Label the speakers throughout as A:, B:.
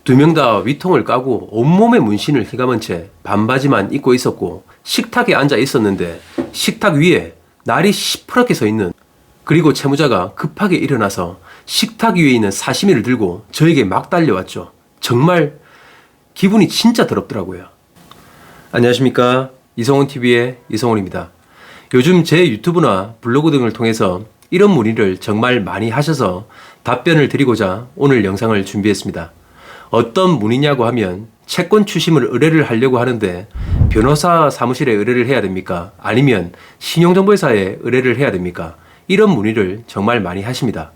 A: 두 명 다 위통을 까고 온몸에 문신을 휘감은 채 반바지만 입고 있었고 식탁에 앉아 있었는데 식탁 위에 날이 시퍼렇게 서 있는, 그리고 채무자가 급하게 일어나서 식탁 위에 있는 사시미를 들고 저에게 막 달려왔죠. 정말 기분이 진짜 더럽더라고요. 안녕하십니까, 이성훈TV의 이성훈입니다. 요즘 제 유튜브나 블로그 등을 통해서 이런 문의를 정말 많이 하셔서 답변을 드리고자 오늘 영상을 준비했습니다. 어떤 문의냐고 하면 채권 추심을 의뢰를 하려고 하는데 변호사 사무실에 의뢰를 해야 됩니까? 아니면 신용정보회사에 의뢰를 해야 됩니까? 이런 문의를 정말 많이 하십니다.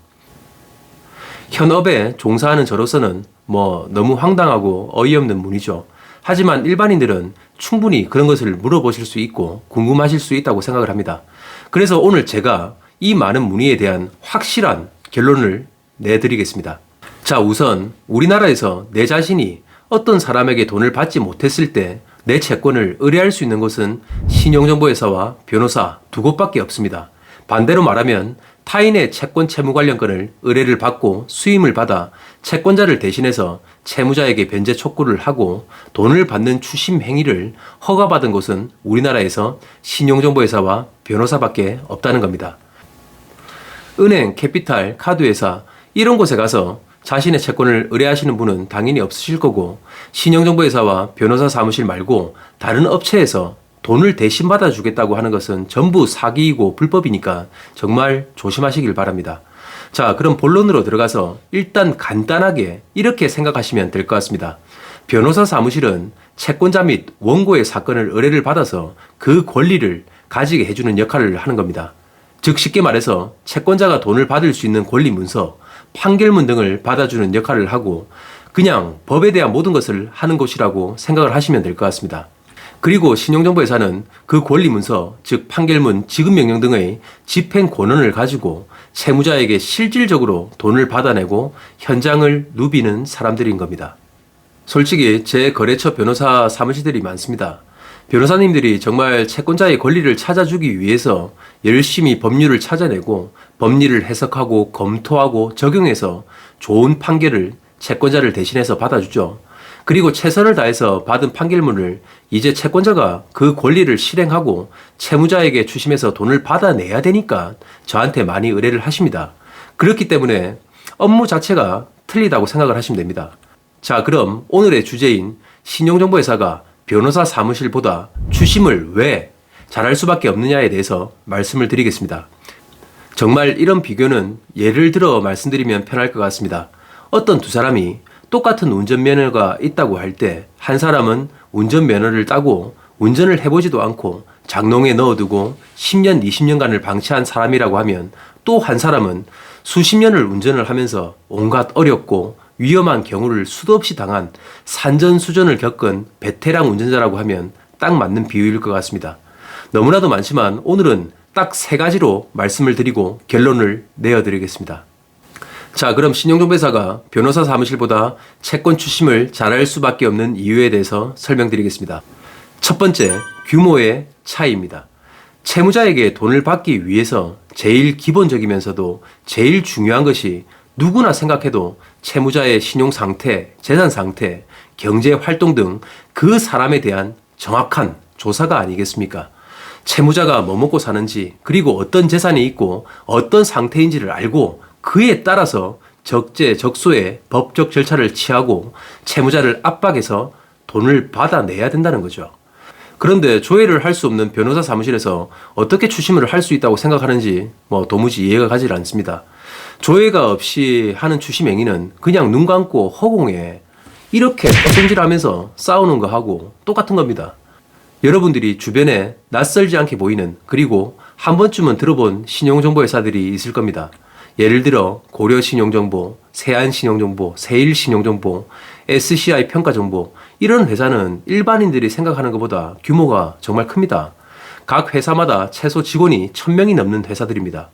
A: 현업에 종사하는 저로서는 너무 황당하고 어이없는 문의죠. 하지만 일반인들은 충분히 그런 것을 물어보실 수 있고 궁금하실 수 있다고 생각을 합니다. 그래서 오늘 제가 이 많은 문의에 대한 확실한 결론을 내드리겠습니다. 자, 우선 우리나라에서 내 자신이 어떤 사람에게 돈을 받지 못했을 때 내 채권을 의뢰할 수 있는 곳은 신용정보회사와 변호사 두 곳밖에 없습니다. 반대로 말하면 타인의 채권 채무 관련 건을 의뢰를 받고 수임을 받아 채권자를 대신해서 채무자에게 변제 촉구를 하고 돈을 받는 추심 행위를 허가받은 곳은 우리나라에서 신용정보회사와 변호사밖에 없다는 겁니다. 은행, 캐피탈, 카드회사 이런 곳에 가서 자신의 채권을 의뢰하시는 분은 당연히 없으실 거고, 신용정보회사와 변호사 사무실 말고 다른 업체에서 돈을 대신 받아주겠다고 하는 것은 전부 사기이고 불법이니까 정말 조심하시길 바랍니다. 자, 그럼 본론으로 들어가서 일단 간단하게 이렇게 생각하시면 될 것 같습니다. 변호사 사무실은 채권자 및 원고의 사건을 의뢰를 받아서 그 권리를 가지게 해주는 역할을 하는 겁니다. 즉 쉽게 말해서 채권자가 돈을 받을 수 있는 권리 문서, 판결문 등을 받아주는 역할을 하고 그냥 법에 대한 모든 것을 하는 곳이라고 생각을 하시면 될 것 같습니다. 그리고 신용정보회사는 그 권리 문서, 즉 판결문, 지급명령 등의 집행 권한을 가지고 채무자에게 실질적으로 돈을 받아내고 현장을 누비는 사람들인 겁니다. 솔직히 제 거래처 변호사 사무실들이 많습니다. 변호사님들이 정말 채권자의 권리를 찾아주기 위해서 열심히 법률을 찾아내고 법리를 해석하고 검토하고 적용해서 좋은 판결을 채권자를 대신해서 받아주죠. 그리고 최선을 다해서 받은 판결문을 이제 채권자가 그 권리를 실행하고 채무자에게 추심해서 돈을 받아내야 되니까 저한테 많이 의뢰를 하십니다. 그렇기 때문에 업무 자체가 틀리다고 생각을 하시면 됩니다. 자, 그럼 오늘의 주제인 신용정보회사가 변호사 사무실보다 추심을 왜 잘할 수밖에 없느냐에 대해서 말씀을 드리겠습니다. 정말 이런 비교는 예를 들어 말씀드리면 편할 것 같습니다. 어떤 두 사람이 똑같은 운전면허가 있다고 할 때 한 사람은 운전면허를 따고 운전을 해보지도 않고 장롱에 넣어두고 10년, 20년간을 방치한 사람이라고 하면 또 한 사람은 수십 년을 운전을 하면서 온갖 어렵고 위험한 경우를 수도 없이 당한 산전수전을 겪은 베테랑 운전자라고 하면 딱 맞는 비유일 것 같습니다. 너무나도 많지만 오늘은 딱 세 가지로 말씀을 드리고 결론을 내어드리겠습니다. 자, 그럼 신용정보회사가 변호사 사무실보다 채권 추심을 잘할 수밖에 없는 이유에 대해서 설명드리겠습니다. 첫 번째, 규모의 차이입니다. 채무자에게 돈을 받기 위해서 제일 기본적이면서도 제일 중요한 것이 누구나 생각해도 채무자의 신용 상태, 재산 상태, 경제 활동 등 그 사람에 대한 정확한 조사가 아니겠습니까? 채무자가 뭐 먹고 사는지, 그리고 어떤 재산이 있고 어떤 상태인지를 알고 그에 따라서 적재적소의 법적 절차를 취하고 채무자를 압박해서 돈을 받아내야 된다는 거죠. 그런데 조회를 할 수 없는 변호사 사무실에서 어떻게 추심을 할 수 있다고 생각하는지 도무지 이해가 가지 않습니다. 조회가 없이 하는 추심 행위는 그냥 눈 감고 허공에 이렇게 헛성질하면서 싸우는 거하고 똑같은 겁니다. 여러분들이 주변에 낯설지 않게 보이는, 그리고 한 번쯤은 들어본 신용정보회사들이 있을 겁니다. 예를 들어 고려신용정보, 세안신용정보, 세일신용정보, SCI 평가정보, 이런 회사는 일반인들이 생각하는 것보다 규모가 정말 큽니다. 각 회사마다 최소 직원이 1000명이 넘는 회사들입니다.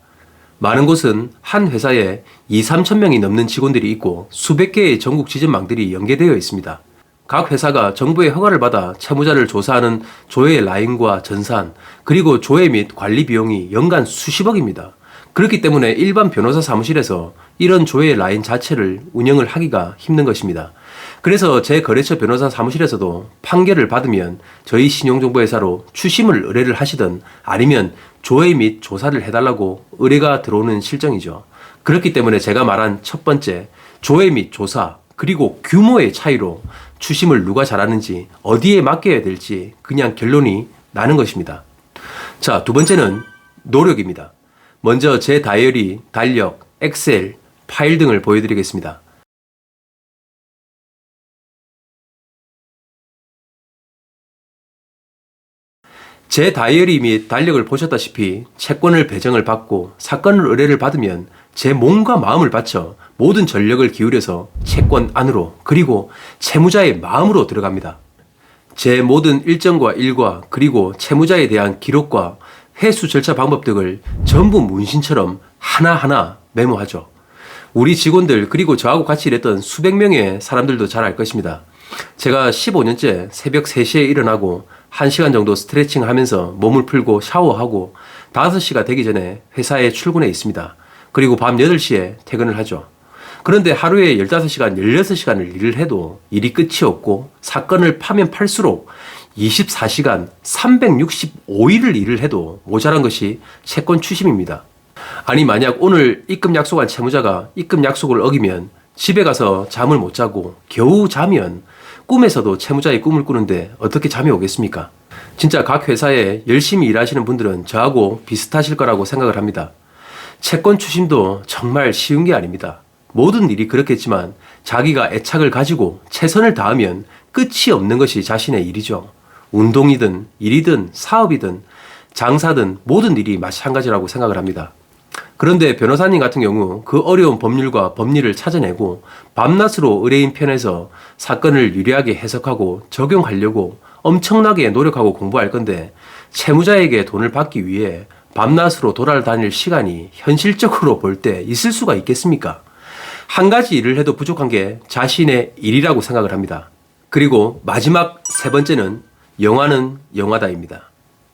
A: 많은 곳은 한 회사에 2, 3천 명이 넘는 직원들이 있고 수백 개의 전국 지점망들이 연계되어 있습니다. 각 회사가 정부의 허가를 받아 채무자를 조사하는 조회 라인과 전산, 그리고 조회 및 관리 비용이 연간 수십억입니다. 그렇기 때문에 일반 변호사 사무실에서 이런 조회 라인 자체를 운영을 하기가 힘든 것입니다. 그래서 제 거래처 변호사 사무실에서도 판결을 받으면 저희 신용정보회사로 추심을 의뢰를 하시든 아니면 조회 및 조사를 해달라고 의뢰가 들어오는 실정이죠. 그렇기 때문에 제가 말한 첫 번째, 조회 및 조사, 그리고 규모의 차이로 추심을 누가 잘하는지 어디에 맡겨야 될지 그냥 결론이 나는 것입니다. 자, 두 번째는 노력입니다. 먼저 제 다이어리, 달력, 엑셀, 파일 등을 보여드리겠습니다. 제 다이어리 및 달력을 보셨다시피 채권을 배정을 받고 사건을 의뢰를 받으면 제 몸과 마음을 바쳐 모든 전력을 기울여서 채권 안으로 그리고 채무자의 마음으로 들어갑니다. 제 모든 일정과 일과 그리고 채무자에 대한 기록과 회수 절차 방법 등을 전부 문신처럼 하나하나 메모하죠. 우리 직원들 그리고 저하고 같이 일했던 수백 명의 사람들도 잘 알 것입니다. 제가 15년째 새벽 3시에 일어나고 1시간 정도 스트레칭 하면서 몸을 풀고 샤워하고 5시가 되기 전에 회사에 출근해 있습니다. 그리고 밤 8시에 퇴근을 하죠. 그런데 하루에 15시간, 16시간을 일을 해도 일이 끝이 없고 사건을 파면 팔수록 24시간 365일을 일을 해도 모자란 것이 채권 추심입니다. 아니 만약 오늘 입금 약속한 채무자가 입금 약속을 어기면 집에 가서 잠을 못 자고 겨우 자면 꿈에서도 채무자의 꿈을 꾸는데 어떻게 잠이 오겠습니까? 진짜 각 회사에 열심히 일하시는 분들은 저하고 비슷하실 거라고 생각을 합니다. 채권 추심도 정말 쉬운 게 아닙니다. 모든 일이 그렇겠지만 자기가 애착을 가지고 최선을 다하면 끝이 없는 것이 자신의 일이죠. 운동이든 일이든 사업이든 장사든 모든 일이 마찬가지라고 생각을 합니다. 그런데 변호사님 같은 경우 그 어려운 법률과 법리를 찾아내고 밤낮으로 의뢰인 편에서 사건을 유리하게 해석하고 적용하려고 엄청나게 노력하고 공부할 건데 채무자에게 돈을 받기 위해 밤낮으로 돌아다닐 시간이 현실적으로 볼 때 있을 수가 있겠습니까? 한 가지 일을 해도 부족한 게 자신의 일이라고 생각을 합니다. 그리고 마지막 세 번째는 영화는 영화다입니다.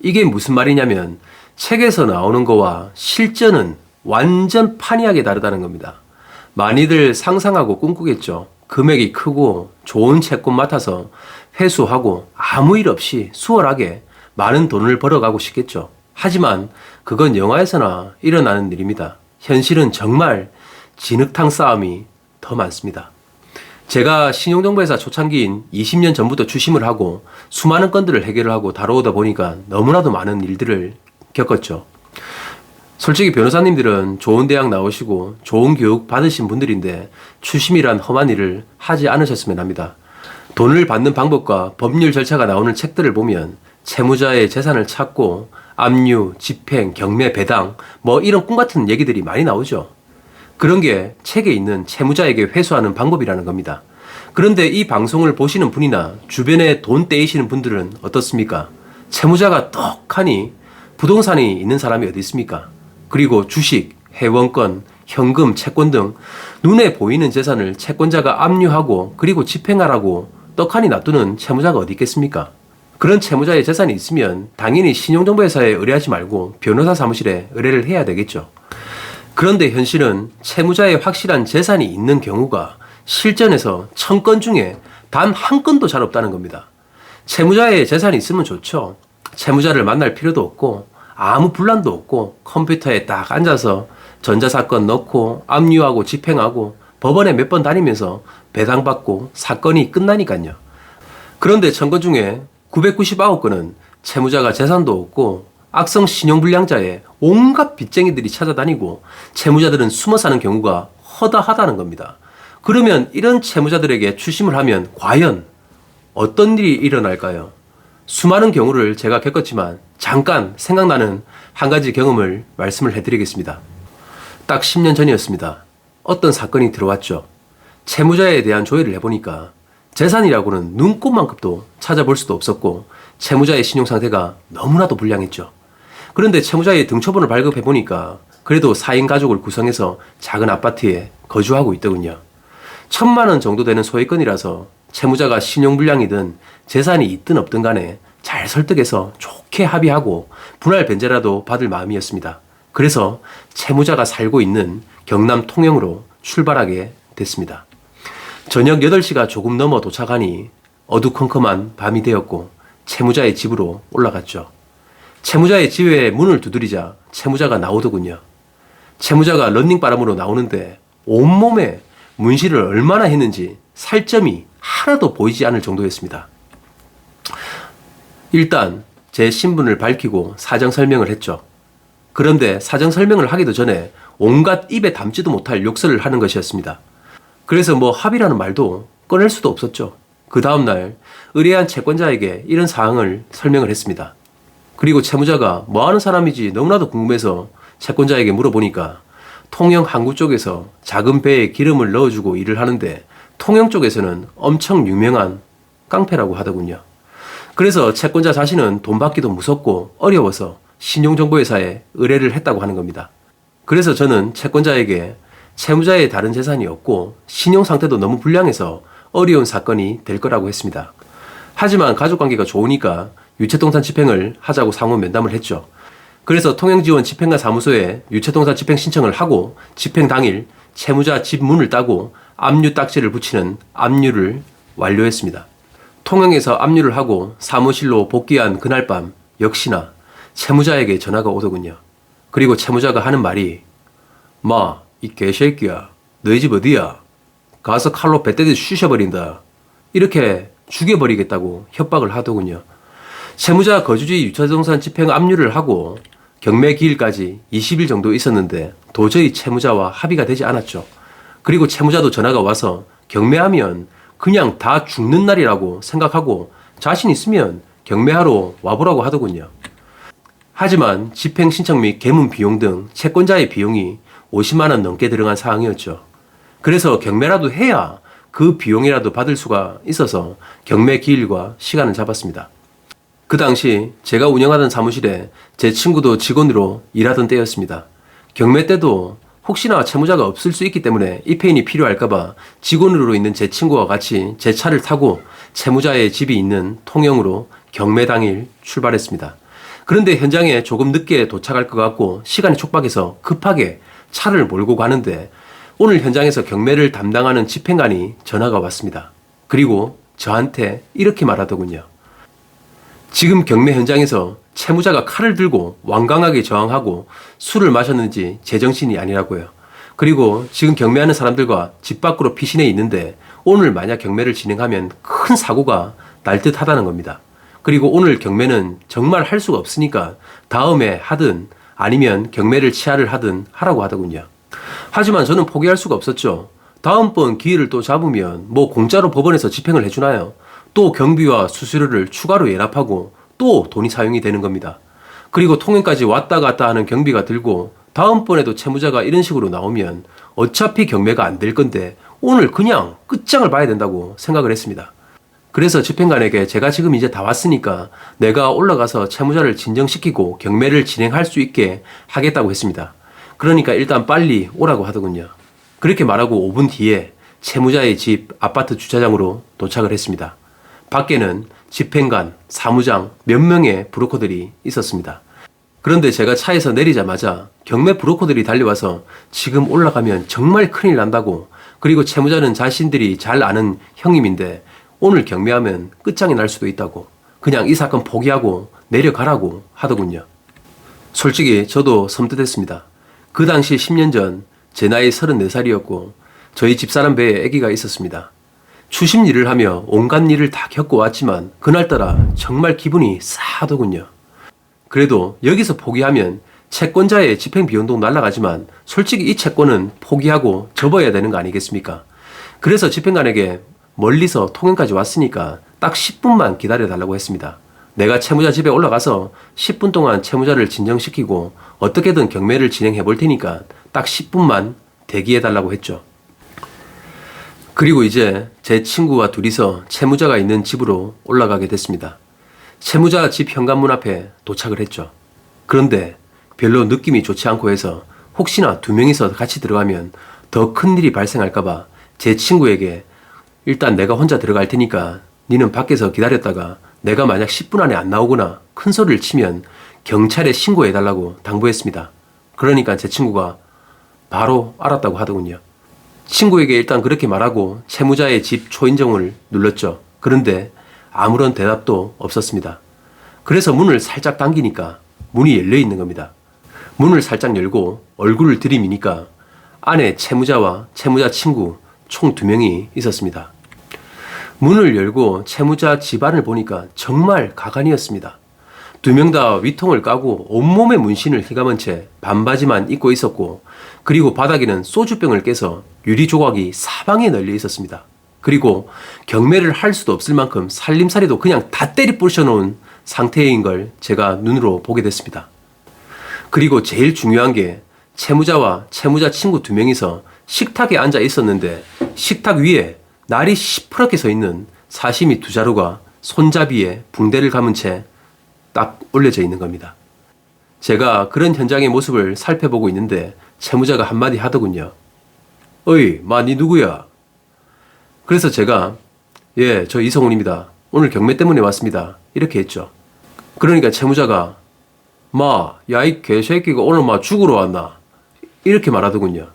A: 이게 무슨 말이냐면 책에서 나오는 거와 실전은 완전 판이하게 다르다는 겁니다. 많이들 상상하고 꿈꾸겠죠. 금액이 크고 좋은 채권 맡아서 회수하고 아무 일 없이 수월하게 많은 돈을 벌어가고 싶겠죠. 하지만 그건 영화에서나 일어나는 일입니다. 현실은 정말 진흙탕 싸움이 더 많습니다. 제가 신용정보회사 초창기인 20년 전부터 추심을 하고 수많은 건들을 해결을 하고 다뤄오다 보니까 너무나도 많은 일들을 겪었죠. 솔직히 변호사님들은 좋은 대학 나오시고 좋은 교육 받으신 분들인데 추심이란 험한 일을 하지 않으셨으면 합니다. 돈을 받는 방법과 법률 절차가 나오는 책들을 보면 채무자의 재산을 찾고 압류, 집행, 경매, 배당 뭐 이런 꿈 같은 얘기들이 많이 나오죠. 그런 게 책에 있는 채무자에게 회수하는 방법이라는 겁니다. 그런데 이 방송을 보시는 분이나 주변에 돈 떼이시는 분들은 어떻습니까? 채무자가 떡하니 부동산이 있는 사람이 어디 있습니까? 그리고 주식, 회원권, 현금, 채권 등 눈에 보이는 재산을 채권자가 압류하고 그리고 집행하라고 떡하니 놔두는 채무자가 어디 있겠습니까? 그런 채무자의 재산이 있으면 당연히 신용정보회사에 의뢰하지 말고 변호사 사무실에 의뢰를 해야 되겠죠. 그런데 현실은 채무자의 확실한 재산이 있는 경우가 실전에서 1000건 중에 단 한 건도 잘 없다는 겁니다. 채무자의 재산이 있으면 좋죠. 채무자를 만날 필요도 없고 아무 분란도 없고 컴퓨터에 딱 앉아서 전자사건 넣고 압류하고 집행하고 법원에 몇 번 다니면서 배당받고 사건이 끝나니까요. 그런데 1000건 중에 999건은 채무자가 재산도 없고 악성 신용불량자에 온갖 빚쟁이들이 찾아다니고 채무자들은 숨어 사는 경우가 허다하다는 겁니다. 그러면 이런 채무자들에게 추심을 하면 과연 어떤 일이 일어날까요? 수많은 경우를 제가 겪었지만 잠깐 생각나는 한 가지 경험을 말씀을 해드리겠습니다. 딱 10년 전이었습니다. 어떤 사건이 들어왔죠. 채무자에 대한 조회를 해보니까 재산이라고는 눈꼽만큼도 찾아볼 수도 없었고 채무자의 신용상태가 너무나도 불량했죠. 그런데 채무자의 등초본을 발급해보니까 그래도 4인 가족을 구성해서 작은 아파트에 거주하고 있더군요. 1000만 원 정도 되는 소액건이라서 채무자가 신용불량이든 재산이 있든 없든 간에 잘 설득해서 좋게 합의하고 분할 변제라도 받을 마음이었습니다. 그래서 채무자가 살고 있는 경남 통영으로 출발하게 됐습니다. 저녁 8시가 조금 넘어 도착하니 어두컴컴한 밤이 되었고 채무자의 집으로 올라갔죠. 채무자의 집에 문을 두드리자 채무자가 나오더군요. 채무자가 런닝바람으로 나오는데 온몸에 문신을 얼마나 했는지 살점이 하나도 보이지 않을 정도였습니다. 일단 제 신분을 밝히고 사정 설명을 했죠. 그런데 사정 설명을 하기도 전에 온갖 입에 담지도 못할 욕설을 하는 것이었습니다. 그래서 합의라는 말도 꺼낼 수도 없었죠. 그 다음날 의뢰한 채권자에게 이런 사항을 설명을 했습니다. 그리고 채무자가 뭐 하는 사람인지 너무나도 궁금해서 채권자에게 물어보니까 통영 항구 쪽에서 작은 배에 기름을 넣어주고 일을 하는데 통영 쪽에서는 엄청 유명한 깡패라고 하더군요. 그래서 채권자 자신은 돈 받기도 무섭고 어려워서 신용정보회사에 의뢰를 했다고 하는 겁니다. 그래서 저는 채권자에게 채무자의 다른 재산이 없고 신용상태도 너무 불량해서 어려운 사건이 될 거라고 했습니다. 하지만 가족관계가 좋으니까 유체동산 집행을 하자고 상호 면담을 했죠. 그래서 통영지원 집행관 사무소에 유체동산 집행 신청을 하고 집행 당일 채무자 집 문을 따고 압류 딱지를 붙이는 압류를 완료했습니다. 통영에서 압류를 하고 사무실로 복귀한 그날 밤 역시나 채무자에게 전화가 오더군요. 그리고 채무자가 하는 말이 마, 이 개새끼야, 너희 집 어디야? 가서 칼로 배때듯이 쑤셔버린다. 이렇게 죽여버리겠다고 협박을 하더군요. 채무자 거주지 유체동산 집행 압류를 하고 경매 기일까지 20일 정도 있었는데 도저히 채무자와 합의가 되지 않았죠. 그리고 채무자도 전화가 와서 경매하면 그냥 다 죽는 날이라고 생각하고 자신 있으면 경매하러 와보라고 하더군요. 하지만 집행 신청 및 개문 비용 등 채권자의 비용이 50만 원 넘게 들어간 사항이었죠. 그래서 경매라도 해야 그 비용이라도 받을 수가 있어서 경매 기일과 시간을 잡았습니다. 그 당시 제가 운영하던 사무실에 제 친구도 직원으로 일하던 때였습니다. 경매 때도 혹시나 채무자가 없을 수 있기 때문에 입회인이 필요할까봐 직원으로 있는 제 친구와 같이 제 차를 타고 채무자의 집이 있는 통영으로 경매 당일 출발했습니다. 그런데 현장에 조금 늦게 도착할 것 같고 시간이 촉박해서 급하게 차를 몰고 가는데 오늘 현장에서 경매를 담당하는 집행관이 전화가 왔습니다. 그리고 저한테 이렇게 말하더군요. 지금 경매 현장에서 채무자가 칼을 들고 완강하게 저항하고 술을 마셨는지 제정신이 아니라고요. 그리고 지금 경매하는 사람들과 집 밖으로 피신해 있는데 오늘 만약 경매를 진행하면 큰 사고가 날 듯하다는 겁니다. 그리고 오늘 경매는 정말 할 수가 없으니까 다음에 하든 아니면 경매를 취하를 하든 하라고 하더군요. 하지만 저는 포기할 수가 없었죠. 다음번 기회를 또 잡으면 공짜로 법원에서 집행을 해주나요? 또 경비와 수수료를 추가로 예납하고 또 돈이 사용이 되는 겁니다. 그리고 통영까지 왔다 갔다 하는 경비가 들고 다음번에도 채무자가 이런 식으로 나오면 어차피 경매가 안 될 건데 오늘 그냥 끝장을 봐야 된다고 생각을 했습니다. 그래서 집행관에게 제가 지금 이제 다 왔으니까 내가 올라가서 채무자를 진정시키고 경매를 진행할 수 있게 하겠다고 했습니다. 그러니까 일단 빨리 오라고 하더군요. 그렇게 말하고 5분 뒤에 채무자의 집 아파트 주차장으로 도착을 했습니다. 밖에는 집행관, 사무장 몇 명의 브로커들이 있었습니다. 그런데 제가 차에서 내리자마자 경매 브로커들이 달려와서 지금 올라가면 정말 큰일 난다고, 그리고 채무자는 자신들이 잘 아는 형님인데 오늘 경매하면 끝장이 날 수도 있다고, 그냥 이 사건 포기하고 내려가라고 하더군요. 솔직히 저도 섬뜩했습니다. 그 당시 10년 전 제 나이 34살이었고 저희 집사람 배에 아기가 있었습니다. 추심 일을 하며 온갖 일을 다 겪어왔지만 그날따라 정말 기분이 싸하더군요. 그래도 여기서 포기하면 채권자의 집행 비용도 날아가지만 솔직히 이 채권은 포기하고 접어야 되는 거 아니겠습니까? 그래서 집행관에게 멀리서 통영까지 왔으니까 딱 10분만 기다려달라고 했습니다. 내가 채무자 집에 올라가서 10분 동안 채무자를 진정시키고 어떻게든 경매를 진행해 볼 테니까 딱 10분만 대기해달라고 했죠. 그리고 이제 제 친구와 둘이서 채무자가 있는 집으로 올라가게 됐습니다. 채무자 집 현관문 앞에 도착을 했죠. 그런데 별로 느낌이 좋지 않고 해서 혹시나 두 명이서 같이 들어가면 더 큰 일이 발생할까봐 제 친구에게 일단 내가 혼자 들어갈 테니까 니는 밖에서 기다렸다가 내가 만약 10분 안에 안 나오거나 큰 소리를 치면 경찰에 신고해달라고 당부했습니다. 그러니까 제 친구가 바로 알았다고 하더군요. 친구에게 일단 그렇게 말하고 채무자의 집 초인종을 눌렀죠. 그런데 아무런 대답도 없었습니다. 그래서 문을 살짝 당기니까 문이 열려 있는 겁니다. 문을 살짝 열고 얼굴을 들이미니까 안에 채무자와 채무자 친구 총 2명이 있었습니다. 문을 열고 채무자 집안을 보니까 정말 가관이었습니다. 2명 다 위통을 까고 온몸에 문신을 휘감은 채 반바지만 입고 있었고, 그리고 바닥에는 소주병을 깨서 유리 조각이 사방에 널려 있었습니다. 그리고 경매를 할 수도 없을 만큼 살림살이도 그냥 다 때리 부셔 놓은 상태인 걸 제가 눈으로 보게 됐습니다. 그리고 제일 중요한 게 채무자와 채무자 친구 2명이서 식탁에 앉아 있었는데 식탁 위에 날이 시퍼렇게 서 있는 사시미 2자루가 손잡이에 붕대를 감은 채 딱 올려져 있는 겁니다. 제가 그런 현장의 모습을 살펴보고 있는데 채무자가 한마디 하더군요. 어이, 마, 니 누구야? 그래서 제가 예, 저 이성훈입니다. 오늘 경매 때문에 왔습니다. 이렇게 했죠. 그러니까 채무자가 마, 야, 이 개새끼가 오늘 마 죽으러 왔나? 이렇게 말하더군요.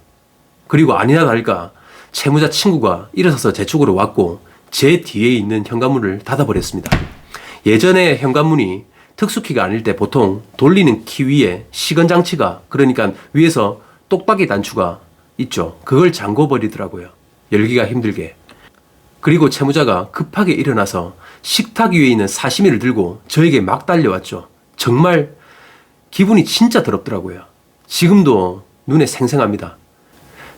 A: 그리고 아니나 다를까 채무자 친구가 일어서서 제 쪽으로 왔고 제 뒤에 있는 현관문을 닫아버렸습니다. 예전에 현관문이 특수키가 아닐 때 보통 돌리는 키 위에 시건장치가, 그러니까 위에서 똑딱이 단추가 있죠. 그걸 잠궈버리더라고요. 열기가 힘들게. 그리고 채무자가 급하게 일어나서 식탁 위에 있는 사시미를 들고 저에게 막 달려왔죠. 정말 기분이 진짜 더럽더라고요. 지금도 눈에 생생합니다.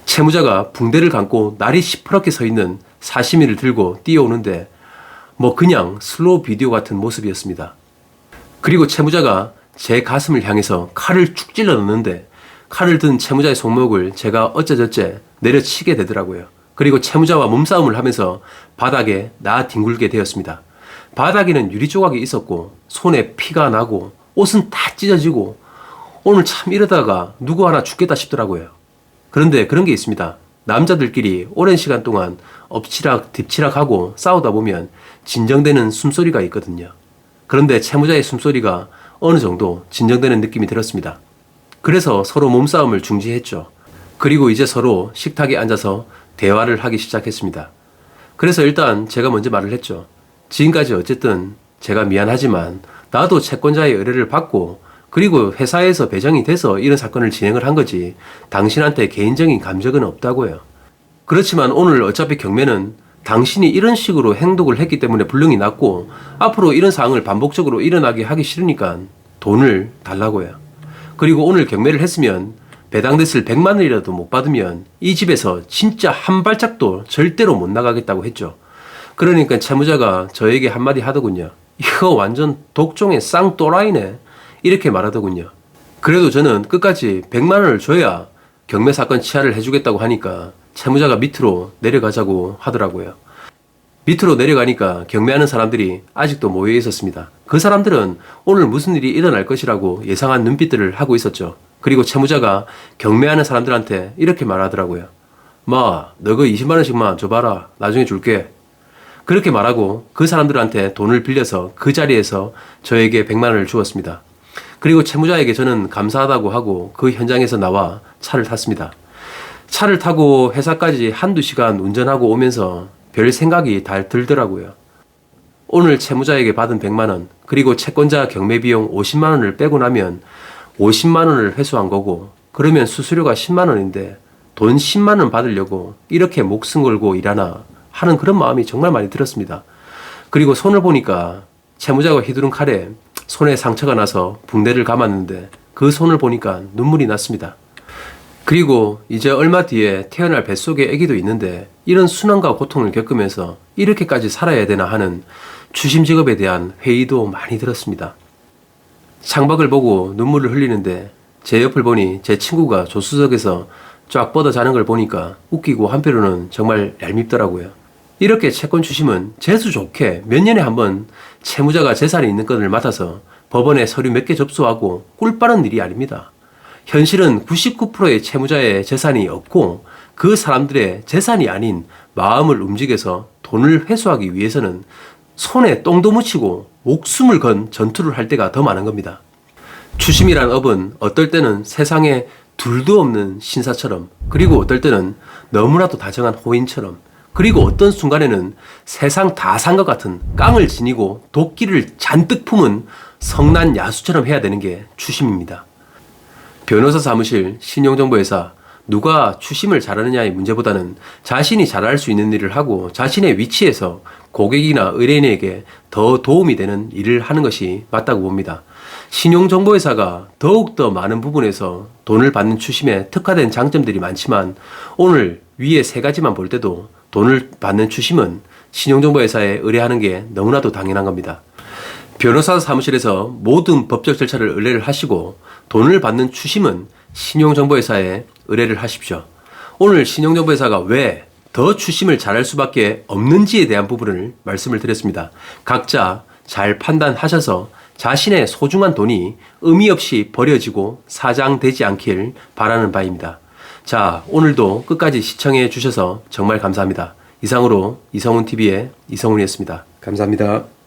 A: 채무자가 붕대를 감고 날이 시퍼렇게 서 있는 사시미를 들고 뛰어오는데 뭐 그냥 슬로우 비디오 같은 모습이었습니다. 그리고 채무자가 제 가슴을 향해서 칼을 쭉 찔러 넣는데 칼을 든 채무자의 손목을 제가 어째저째 내려치게 되더라고요. 그리고 채무자와 몸싸움을 하면서 바닥에 뒹굴게 되었습니다. 바닥에는 유리 조각이 있었고 손에 피가 나고 옷은 다 찢어지고 오늘 참 이러다가 누구 하나 죽겠다 싶더라고요. 그런데 그런 게 있습니다. 남자들끼리 오랜 시간 동안 엎치락 뒤치락하고 싸우다 보면 진정되는 숨소리가 있거든요. 그런데 채무자의 숨소리가 어느 정도 진정되는 느낌이 들었습니다. 그래서 서로 몸싸움을 중지했죠. 그리고 이제 서로 식탁에 앉아서 대화를 하기 시작했습니다. 그래서 일단 제가 먼저 말을 했죠. 지금까지 어쨌든 제가 미안하지만 나도 채권자의 의뢰를 받고 그리고 회사에서 배정이 돼서 이런 사건을 진행을 한 거지 당신한테 개인적인 감정은 없다고요. 그렇지만 오늘 어차피 경매는 당신이 이런 식으로 행동을 했기 때문에 불능이 났고 앞으로 이런 상황을 반복적으로 일어나게 하기 싫으니까 돈을 달라고요. 그리고 오늘 경매를 했으면 배당됐을 100만 원이라도 못 받으면 이 집에서 진짜 한 발짝도 절대로 못 나가겠다고 했죠. 그러니까 채무자가 저에게 한마디 하더군요. 이거 완전 독종의 쌍또라이네. 이렇게 말하더군요. 그래도 저는 끝까지 100만 원을 줘야 경매 사건 취하를 해주겠다고 하니까 채무자가 밑으로 내려가자고 하더라고요. 밑으로 내려가니까 경매하는 사람들이 아직도 모여 있었습니다. 그 사람들은 오늘 무슨 일이 일어날 것이라고 예상한 눈빛들을 하고 있었죠. 그리고 채무자가 경매하는 사람들한테 이렇게 말하더라고요. 마, 너 그 20만 원씩만 줘봐라. 나중에 줄게. 그렇게 말하고 그 사람들한테 돈을 빌려서 그 자리에서 저에게 100만 원을 주었습니다. 그리고 채무자에게 저는 감사하다고 하고 그 현장에서 나와 차를 탔습니다. 차를 타고 회사까지 1~2시간 운전하고 오면서 별 생각이 다 들더라고요. 오늘 채무자에게 받은 100만 원, 그리고 채권자 경매비용 50만 원을 빼고 나면 50만 원을 회수한 거고, 그러면 수수료가 10만 원인데 돈 10만 원 받으려고 이렇게 목숨 걸고 일하나 하는 그런 마음이 정말 많이 들었습니다. 그리고 손을 보니까 채무자가 휘두른 칼에 손에 상처가 나서 붕대를 감았는데 그 손을 보니까 눈물이 났습니다. 그리고 이제 얼마 뒤에 태어날 뱃속에 아기도 있는데 이런 순환과 고통을 겪으면서 이렇게까지 살아야 되나 하는 추심직업에 대한 회의도 많이 들었습니다. 창밖을 보고 눈물을 흘리는데 제 옆을 보니 제 친구가 조수석에서 쫙 뻗어 자는 걸 보니까 웃기고 한편으로는 정말 얄밉더라고요. 이렇게 채권 추심은 재수 좋게 몇 년에 한 번 채무자가 재산이 있는 건을 맡아서 법원에 서류 몇 개 접수하고 꿀 빠른 일이 아닙니다. 현실은 99%의 채무자의 재산이 없고 그 사람들의 재산이 아닌 마음을 움직여서 돈을 회수하기 위해서는 손에 똥도 묻히고 목숨을 건 전투를 할 때가 더 많은 겁니다. 추심이란 업은 어떨 때는 세상에 둘도 없는 신사처럼, 그리고 어떨 때는 너무나도 다정한 호인처럼, 그리고 어떤 순간에는 세상 다 산 것 같은 깡을 지니고 도끼를 잔뜩 품은 성난 야수처럼 해야 되는 게 추심입니다. 변호사 사무실, 신용정보회사, 누가 추심을 잘하느냐의 문제보다는 자신이 잘할 수 있는 일을 하고 자신의 위치에서 고객이나 의뢰인에게 더 도움이 되는 일을 하는 것이 맞다고 봅니다. 신용정보회사가 더욱더 많은 부분에서 돈을 받는 추심에 특화된 장점들이 많지만, 오늘 위에 세 가지만 볼 때도 돈을 받는 추심은 신용정보회사에 의뢰하는 게 너무나도 당연한 겁니다. 변호사 사무실에서 모든 법적 절차를 의뢰를 하시고, 돈을 받는 추심은 신용정보회사에 의뢰를 하십시오. 오늘 신용정보회사가 왜 더 추심을 잘할 수밖에 없는지에 대한 부분을 말씀을 드렸습니다. 각자 잘 판단하셔서 자신의 소중한 돈이 의미 없이 버려지고 사장되지 않길 바라는 바입니다. 자, 오늘도 끝까지 시청해 주셔서 정말 감사합니다. 이상으로 이성훈TV의 이성훈이었습니다. 감사합니다.